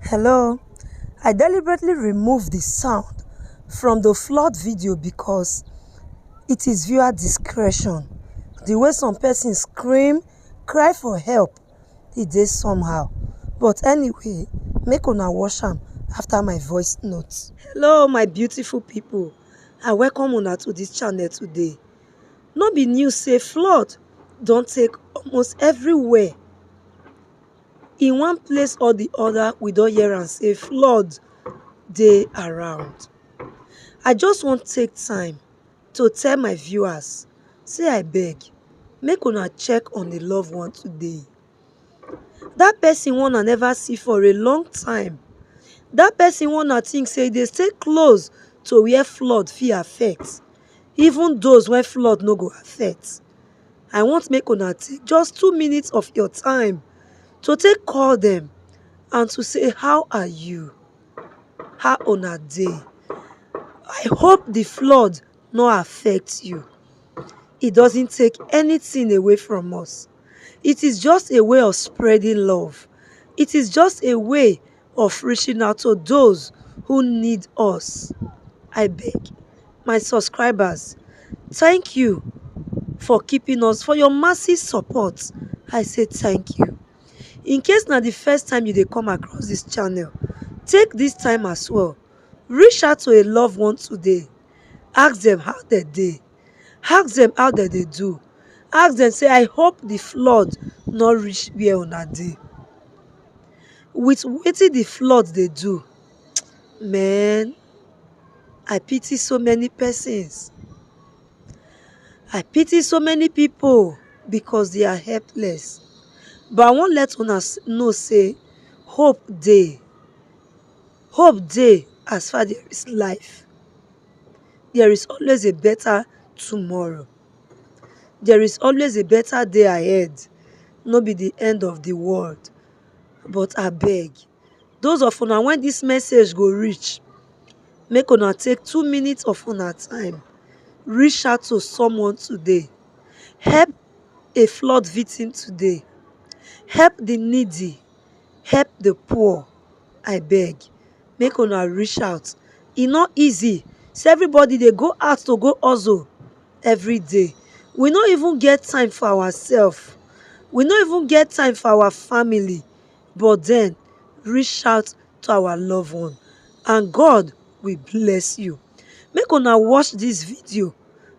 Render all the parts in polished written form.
Hello, I deliberately removed the sound from the flood video because it is viewer discretion. The way some persons scream, cry for help, it dey somehow. But anyway, make una watch am after my voice notes. Hello my beautiful people, I welcome una to this channel today. No be news say flood don take almost everywhere. In one place or the other, we don hear am say flood dey around. I just wan take time to tell my viewers say abeg make una check on a loved one today. Dat person wey una never see for a long time, dat person wey una think say e dey stay close to where flood fit affect, even those wey flood no go affect. I want make una take just 2 minutes of your time to take call them and to say how are you, how una dey. I hope the flood no affect you. It doesn't take anything away from us. It is just a way of spreading love. It is just a way of reaching out to those who need us. I beg my subscribers, thank you for keeping us, for your massive support. I say thank you. In case na the first time you dey come across this channel, take this time as well, reach out to a loved one today. Ask them how they dey, ask them how they dey do, ask them say I hope the flood no reach where una dey. With wetin the flood dey do, man, I pity so many persons. I pity so many people because they are helpless. But I wan let una know say hope dey. Hope dey as far there is life. There is always a better tomorrow. There is always a better day ahead. No be the end of the world. But abeg, those of una when this message go reach, make una take 2 minutes of una time. Reach out to someone today. Help a flood victim today. Help the needy. Help the poor. I beg, make una reach out. E no easy. So everybody dey go out to go hustle every day. We no even get time for ourselves. We no even get time for our family. But then, reach out to our loved one. And God will bless you. Make una watch this video.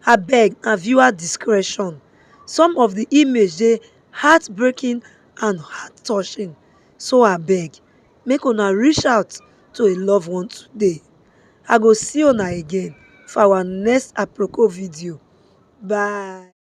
Abeg, na viewer discretion. Some of the image dey heartbreaking and heart-touching. So abeg, make una reach out to a loved one today. I go see una again for our next aproko video. Bye.